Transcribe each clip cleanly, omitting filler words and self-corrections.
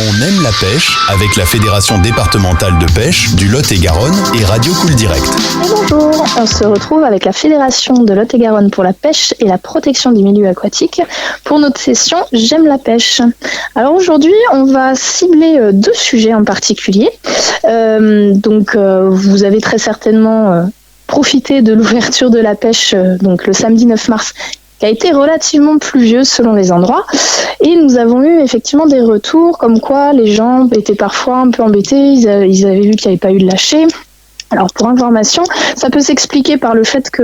On aime la pêche avec la Fédération départementale de pêche du Lot-et-Garonne et Radio Cool Direct. Et bonjour, on se retrouve avec la Fédération de Lot-et-Garonne pour la pêche et la protection des milieux aquatiques pour notre session J'aime la pêche. Alors aujourd'hui, on va cibler deux sujets en particulier. Vous avez très certainement profité de l'ouverture de la pêche donc le samedi 9 mars, qui a été relativement pluvieuse selon les endroits. Et nous avons eu effectivement des retours comme quoi les gens étaient parfois un peu embêtés, ils avaient vu qu'il n'y avait pas eu de lâcher. Alors pour information, ça peut s'expliquer par le fait que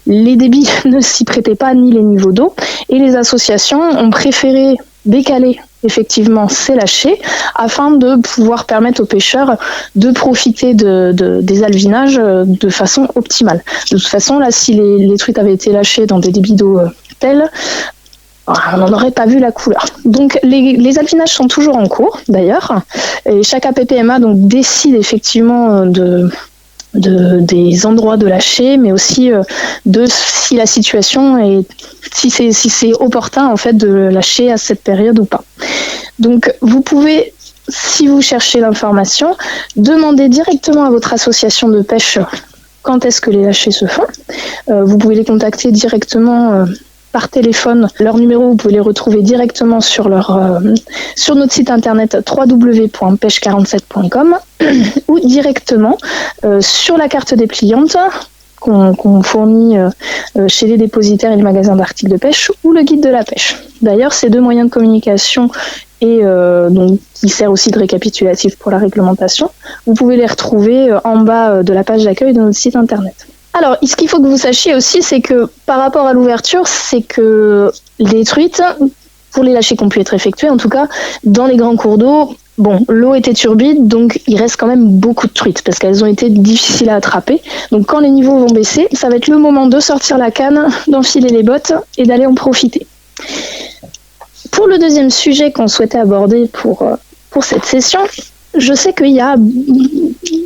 les débits ne s'y prêtaient pas ni les niveaux d'eau et les associations ont préféré décaler effectivement ces lâchers afin de pouvoir permettre aux pêcheurs de profiter des alevinages de façon optimale. De toute façon, là, si les truites avaient été lâchées dans des débits d'eau tels, on n'en aurait pas vu la couleur. Donc les alevinages sont toujours en cours d'ailleurs, et chaque APPMA donc décide effectivement des endroits de lâcher, mais aussi de si la situation est, si c'est opportun en fait de lâcher à cette période ou pas. Donc vous pouvez, si vous cherchez l'information, demander directement à votre association de pêche quand est-ce que les lâchers se font. Vous pouvez les contacter directement par téléphone. Leur numéro, vous pouvez les retrouver directement sur notre site internet www.pêche47.com ou directement sur la carte dépliante qu'on fournit chez les dépositaires et les magasins d'articles de pêche ou le guide de la pêche. D'ailleurs, ces deux moyens de communication qui sert aussi de récapitulatif pour la réglementation, vous pouvez les retrouver en bas de la page d'accueil de notre site internet. Alors, ce qu'il faut que vous sachiez aussi, c'est que par rapport à l'ouverture, c'est que les truites, pour les lâchers qui ont pu être effectués, en tout cas, dans les grands cours d'eau, l'eau était turbide, donc il reste quand même beaucoup de truites parce qu'elles ont été difficiles à attraper. Donc quand les niveaux vont baisser, ça va être le moment de sortir la canne, d'enfiler les bottes et d'aller en profiter. Pour le deuxième sujet qu'on souhaitait aborder pour cette session, je sais qu'il y a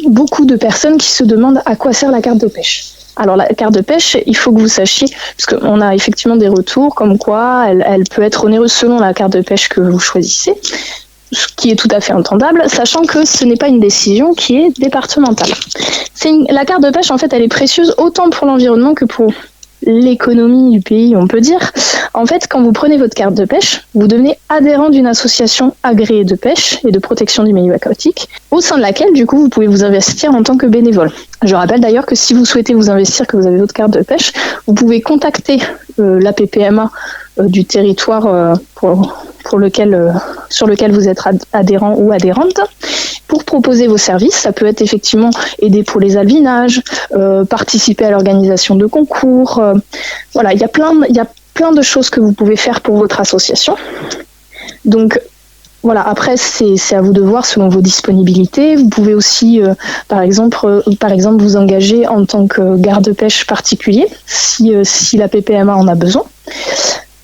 beaucoup de personnes qui se demandent à quoi sert la carte de pêche. Alors la carte de pêche, il faut que vous sachiez, parce qu'on a effectivement des retours comme quoi elle peut être onéreuse selon la carte de pêche que vous choisissez, ce qui est tout à fait entendable, sachant que ce n'est pas une décision qui est départementale. La carte de pêche, en fait, elle est précieuse autant pour l'environnement que pour l'économie du pays, on peut dire. En fait, quand vous prenez votre carte de pêche, vous devenez adhérent d'une association agréée de pêche et de protection du milieu aquatique, au sein de laquelle, du coup, vous pouvez vous investir en tant que bénévole. Je rappelle d'ailleurs que si vous souhaitez vous investir, que vous avez votre carte de pêche, vous pouvez contacter l'APPMA du territoire sur lequel vous êtes adhérent ou adhérente, pour proposer vos services. Ça peut être effectivement aider pour les alevinages, participer à l'organisation de concours. Voilà, il y a plein de choses que vous pouvez faire pour votre association. Donc voilà, après c'est à vous de voir selon vos disponibilités. Vous pouvez aussi par exemple vous engager en tant que garde-pêche particulier si la PPMA en a besoin.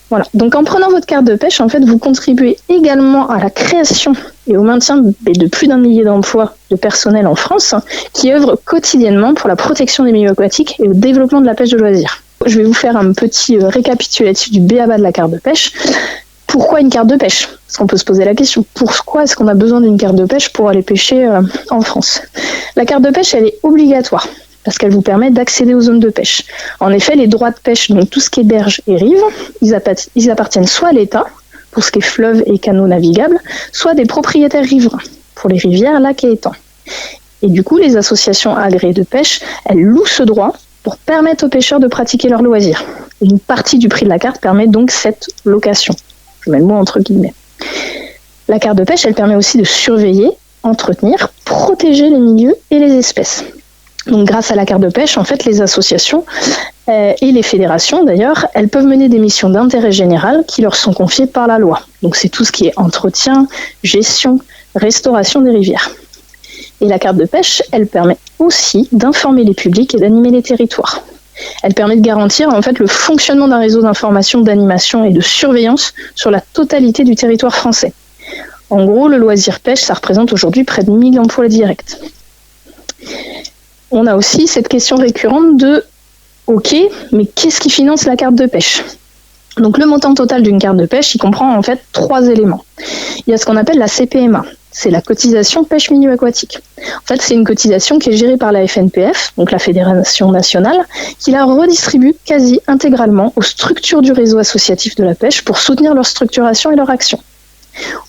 Voilà. Donc en prenant votre carte de pêche, en fait, vous contribuez également à la création et au maintien de plus d'un millier d'emplois de personnel en France qui œuvrent quotidiennement pour la protection des milieux aquatiques et au développement de la pêche de loisirs. Je vais vous faire un petit récapitulatif du b.a.-ba de la carte de pêche. Pourquoi une carte de pêche ? Parce qu'on peut se poser la question, pourquoi est-ce qu'on a besoin d'une carte de pêche pour aller pêcher en France ? La carte de pêche, elle est obligatoire, parce qu'elle vous permet d'accéder aux zones de pêche. En effet, les droits de pêche, donc tout ce qui est berge et rive, ils appartiennent soit à l'État, pour ce qui est fleuves et canaux navigables, soit des propriétaires riverains, pour les rivières, lacs et étangs. Et du coup, les associations agréées de pêche, elles louent ce droit pour permettre aux pêcheurs de pratiquer leurs loisirs. Une partie du prix de la carte permet donc cette location. Je mets le mot entre guillemets. La carte de pêche, elle permet aussi de surveiller, entretenir, protéger les milieux et les espèces. Donc grâce à la carte de pêche, en fait, les associations et les fédérations d'ailleurs, elles peuvent mener des missions d'intérêt général qui leur sont confiées par la loi. Donc c'est tout ce qui est entretien, gestion, restauration des rivières. Et la carte de pêche, elle permet aussi d'informer les publics et d'animer les territoires. Elle permet de garantir en fait le fonctionnement d'un réseau d'information, d'animation et de surveillance sur la totalité du territoire français. En gros, le loisir pêche, ça représente aujourd'hui près de 1000 emplois directs. On a aussi cette question récurrente de « Ok, mais qu'est-ce qui finance la carte de pêche ?» Donc le montant total d'une carte de pêche, il comprend en fait 3 éléments. Il y a ce qu'on appelle la CPMA, c'est la cotisation pêche milieu aquatique. En fait, c'est une cotisation qui est gérée par la FNPF, donc la Fédération nationale, qui la redistribue quasi intégralement aux structures du réseau associatif de la pêche pour soutenir leur structuration et leur action.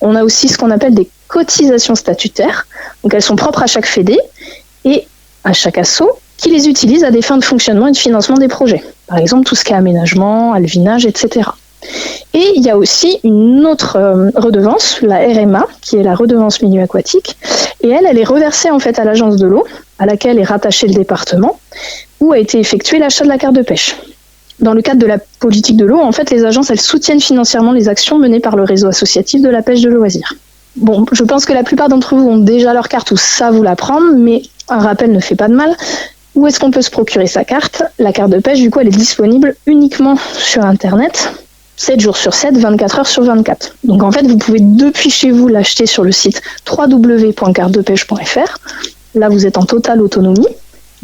On a aussi ce qu'on appelle des cotisations statutaires, donc elles sont propres à chaque fédé et à chaque asso, qui les utilise à des fins de fonctionnement et de financement des projets. Par exemple, tout ce qui est aménagement, alvinage, etc. Et il y a aussi une autre redevance, la RMA, qui est la redevance milieu aquatique, et elle est reversée en fait à l'agence de l'eau, à laquelle est rattaché le département, où a été effectué l'achat de la carte de pêche. Dans le cadre de la politique de l'eau, en fait, les agences, elles soutiennent financièrement les actions menées par le réseau associatif de la pêche de loisirs. Bon, je pense que la plupart d'entre vous ont déjà leur carte ou savent où la prendre, mais un rappel ne fait pas de mal. Où est-ce qu'on peut se procurer sa carte ? La carte de pêche, du coup, elle est disponible uniquement sur Internet, 7 jours sur 7, 24 heures sur 24. Donc en fait, vous pouvez depuis chez vous l'acheter sur le site www.cartedepêche.fr. Là, vous êtes en totale autonomie.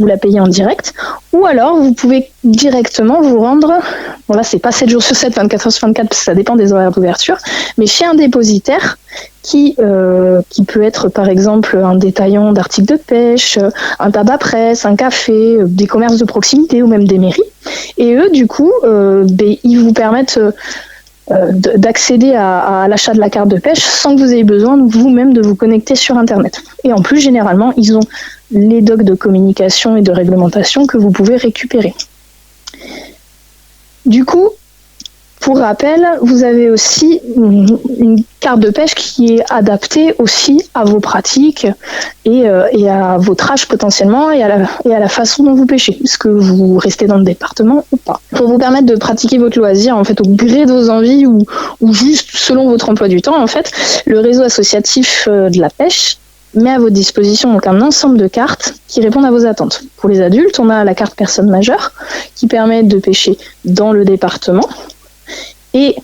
Vous la payez en direct, ou alors vous pouvez directement vous rendre, bon là c'est pas 7 jours sur 7, 24 heures sur 24, parce que ça dépend des horaires d'ouverture, mais chez un dépositaire qui peut être par exemple un détaillant d'articles de pêche, un tabac presse, un café, des commerces de proximité ou même des mairies, et eux du coup, ils vous permettent d'accéder à l'achat de la carte de pêche sans que vous ayez besoin vous-même de vous connecter sur Internet. Et en plus, généralement, ils ont les docs de communication et de réglementation que vous pouvez récupérer. Du coup, pour rappel, vous avez aussi une carte de pêche qui est adaptée aussi à vos pratiques et à votre âge potentiellement et à la façon dont vous pêchez. Est-ce que vous restez dans le département ou pas ? Pour vous permettre de pratiquer votre loisir en fait au gré de vos envies ou juste selon votre emploi du temps, en fait, le réseau associatif de la pêche met à votre disposition donc un ensemble de cartes qui répondent à vos attentes. Pour les adultes, on a la carte personne majeure qui permet de pêcher dans le département. Et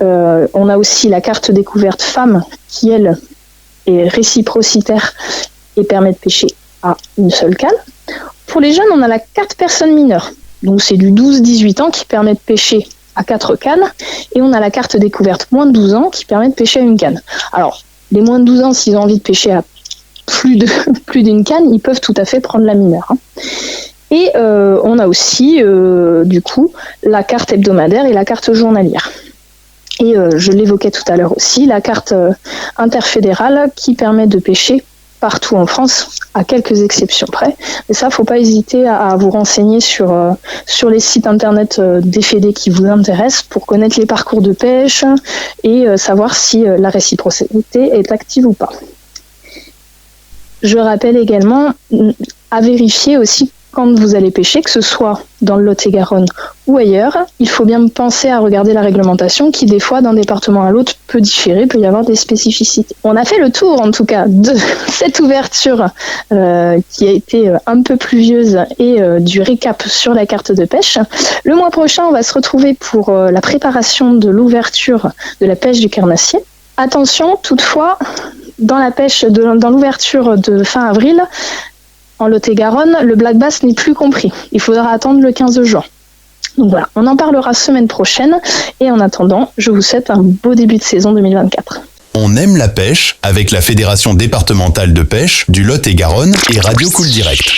on a aussi la carte découverte femme qui, elle, est réciprocitaire et permet de pêcher à une seule canne. Pour les jeunes, on a la carte personne mineure. Donc c'est du 12-18 ans qui permet de pêcher à 4 cannes. Et on a la carte découverte moins de 12 ans qui permet de pêcher à une canne. Alors, les moins de 12 ans, s'ils ont envie de pêcher à plus d'une canne, ils peuvent tout à fait prendre la mineure. Et on a aussi, du coup, la carte hebdomadaire et la carte journalière. Et je l'évoquais tout à l'heure aussi, la carte interfédérale qui permet de pêcher partout en France, à quelques exceptions près. Mais ça, il ne faut pas hésiter à vous renseigner sur les sites internet des fédés qui vous intéressent pour connaître les parcours de pêche et savoir si la réciprocité est active ou pas. Je rappelle également à vérifier aussi quand vous allez pêcher, que ce soit dans le Lot-et-Garonne ou ailleurs, il faut bien penser à regarder la réglementation qui, des fois, d'un département à l'autre, peut différer, peut y avoir des spécificités. On a fait le tour, en tout cas, de cette ouverture qui a été un peu pluvieuse et du récap sur la carte de pêche. Le mois prochain, on va se retrouver pour la préparation de l'ouverture de la pêche du carnassier. Attention, toutefois, dans l'ouverture de fin avril, en Lot-et-Garonne, le black bass n'est plus compris. Il faudra attendre le 15 juin. Donc voilà, on en parlera semaine prochaine. Et en attendant, je vous souhaite un beau début de saison 2024. On aime la pêche avec la Fédération départementale de pêche du Lot-et-Garonne et Radio Cool Direct.